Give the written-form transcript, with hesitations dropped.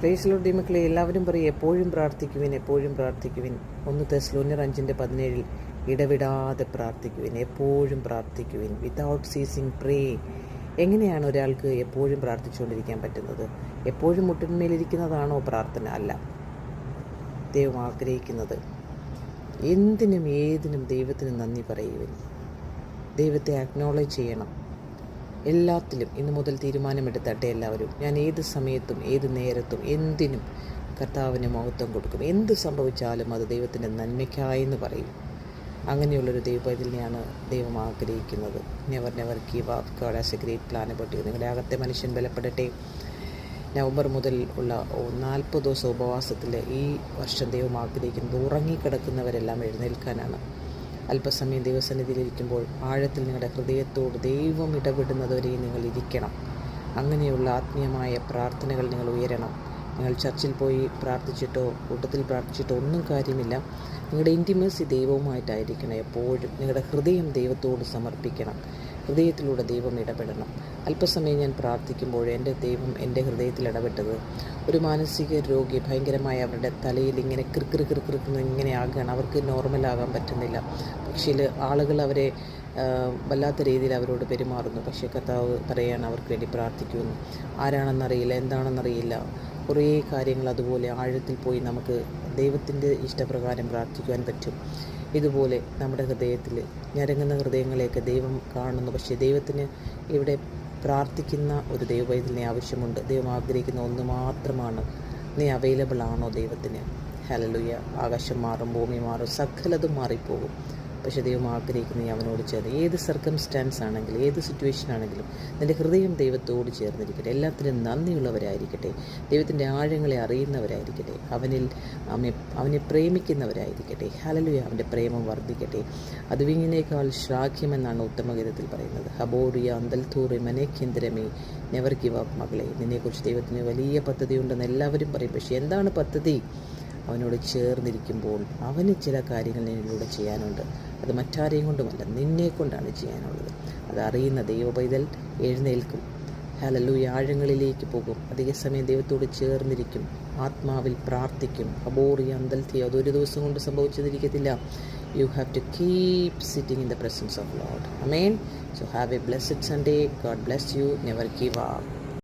Praise Lord മക്കളെ, എല്ലാവരും പറയും എപ്പോഴും പ്രാർത്ഥിക്കുവിൻ, എപ്പോഴും പ്രാർത്ഥിക്കുവിൻ. 1 തെസ്സലോനിയർ 5:17 ഇടവിടാതെ പ്രാർത്ഥിക്കുവിൻ, എപ്പോഴും പ്രാർത്ഥിക്കുവിൻ, വിതൗട്ട് സീസിങ് പ്രേ. എങ്ങനെയാണ് ഒരാൾക്ക് എപ്പോഴും പ്രാർത്ഥിച്ചുകൊണ്ടിരിക്കാൻ പറ്റുന്നത്? എപ്പോഴും മുട്ടിന്മേലിരിക്കുന്നതാണോ പ്രാർത്ഥന? അല്ല. ദൈവം ആഗ്രഹിക്കുന്നത് എന്തിനും ഏതിനും ദൈവത്തിന് നന്ദി പറയുവിൻ. ദൈവത്തെ അക്നോളജ് ചെയ്യണം. എല്ലാത്തിലും ഇന്നു മുതൽ തീരുമാനമെടുത്തട്ടെ എല്ലാവരും. ഞാൻ ഏത് സമയത്തും ഏത് നേരത്തും എന്തിനും കർത്താവിന് മഹത്വം കൊടുക്കും. എന്ത് സംഭവിച്ചാലും അത് ദൈവത്തിൻ്റെ നന്മയ്ക്കായെന്ന് പറയും. അങ്ങനെയുള്ളൊരു ദൈവപൈതലിനെയാണ് ദൈവം ആഗ്രഹിക്കുന്നത്. Never give up. God has A great plan about you. നിങ്ങളുടെ അകത്തെ മനുഷ്യൻ ബലപ്പെടട്ടെ. നവംബർ മുതൽ ഉള്ള 40 ദിവസം ഉപവാസത്തിൽ ഈ വർഷം ദൈവം ആഗ്രഹിക്കുന്നത് ഉറങ്ങിക്കിടക്കുന്നവരെല്ലാം എഴുന്നേൽക്കാനാണ്. അല്പസമയം ദൈവസന്നിധിയിലിരിക്കുമ്പോൾ ആഴത്തിൽ നിങ്ങളുടെ ഹൃദയത്തോട് ദൈവം ഇടപെടുന്നതുവരെയും നിങ്ങൾ ഇരിക്കണം. അങ്ങനെയുള്ള ആത്മീയമായ പ്രാർത്ഥനകൾ നിങ്ങൾ ഉയരണം. നിങ്ങൾ ചർച്ചിൽ പോയി പ്രാർത്ഥിച്ചിട്ടോ കൂട്ടത്തിൽ പ്രാർത്ഥിച്ചിട്ടോ ഒന്നും കാര്യമില്ല. നിങ്ങളുടെ ഇൻറ്റിമസി ദൈവവുമായിട്ടായിരിക്കണം. എപ്പോഴും നിങ്ങളുടെ ഹൃദയം ദൈവത്തോട് സമർപ്പിക്കണം. ഹൃദയത്തിലൂടെ ദൈവം ഇടപെടണം. അല്പസമയം ഞാൻ പ്രാർത്ഥിക്കുമ്പോൾ എൻ്റെ ദൈവം എൻ്റെ ഹൃദയത്തിൽ ഇടപെട്ടത് ഒരു മാനസിക രോഗി ഭയങ്കരമായ അവരുടെ തലയിൽ ഇങ്ങനെ കിറുക്കിറുക്കിറുക്കിറുക്കുന്ന ഇങ്ങനെ ആകുകയാണ്. അവർക്ക് നോർമലാകാൻ പറ്റുന്നില്ല. പക്ഷേ ആളുകൾ അവരെ വല്ലാത്ത രീതിയിൽ അവരോട് പെരുമാറുന്നു. പക്ഷേ കർത്താവ് പറയുകയാണ് അവർക്ക് വേണ്ടി പ്രാർത്ഥിക്കുമെന്ന്. ആരാണെന്നറിയില്ല, എന്താണെന്നറിയില്ല. കുറേ കാര്യങ്ങൾ അതുപോലെ ആഴത്തിൽ പോയി നമുക്ക് ദൈവത്തിൻ്റെ ഇഷ്ടപ്രകാരം പ്രാർത്ഥിക്കുവാൻ പറ്റും. ഇതുപോലെ നമ്മുടെ ഹൃദയത്തിൽ ഞരങ്ങുന്ന ഹൃദയങ്ങളെയൊക്കെ ദൈവം കാണുന്നു. പക്ഷേ ദൈവത്തിന് ഇവിടെ പ്രാർത്ഥിക്കുന്ന ഒരു ദൈവപൈതലിനെ ആവശ്യമുണ്ട്. ദൈവം ആഗ്രഹിക്കുന്ന ഒന്ന് മാത്രമാണ്. നീ അവൈലബിൾ ആണോ ദൈവത്തിന്? ഹല്ലേലൂയ. ആകാശം മാറും, ഭൂമി മാറും, സകലതും മാറിപ്പോകും. പക്ഷേ ദൈവം ആഗ്രഹിക്കുന്ന അവനോട് ചേർന്ന് ഏത് സർക്കംസ്റ്റാൻസ് ആണെങ്കിലും ഏത് സിറ്റുവേഷൻ ആണെങ്കിലും നിൻ്റെ ഹൃദയം ദൈവത്തോട് ചേർന്നിരിക്കട്ടെ. എല്ലാത്തിനും നന്ദിയുള്ളവരായിരിക്കട്ടെ. ദൈവത്തിൻ്റെ ആഴങ്ങളെ അറിയുന്നവരായിരിക്കട്ടെ. അവനെ പ്രേമിക്കുന്നവരായിരിക്കട്ടെ. ഹല്ലേലൂയ. അവൻ്റെ പ്രേമം വർദ്ധിക്കട്ടെ. അത് വീഞ്ഞിനേക്കാൾ ശ്ലാഘ്യമെന്നാണ് ഉത്തമഗീതത്തിൽ പറയുന്നത്. ഹബോറിയ അന്തൽത്തൂറി മനേഖ്യന്തരമേ നെവർ ഗിവ് അപ്പ്. മകളെ, നിന്നെക്കുറിച്ച് ദൈവത്തിന് വലിയ പദ്ധതിയുണ്ടെന്ന് എല്ലാവരും പറയും. പക്ഷേ എന്താണ് പദ്ധതി? അവനോട് ചേർന്നിരിക്കുമ്പോൾ അവന് ചില കാര്യങ്ങൾ നിന്നിലൂടെ ചെയ്യാനുണ്ട്. അത് മറ്റാരെയും കൊണ്ടുമല്ല, നിന്നെ കൊണ്ടാണ് ചെയ്യാനുള്ളത്. അതറിയുന്ന ദൈവപൈതൽ എഴുന്നേൽക്കും. ഹല്ലേലൂയ. ആഴങ്ങളിലേക്ക് പോകും. അധിക സമയം ദൈവത്തോട് ചേർന്നിരിക്കും. ആത്മാവിൽ പ്രാർത്ഥിക്കും. അബോറിയ അന്തൽത്തി. അതൊരു ദിവസം കൊണ്ട് സംഭവിച്ചതിരിക്കത്തില്ല. You have to keep sitting in the presence of Lord. Amen. So have a blessed Sunday. God bless you. Never give up.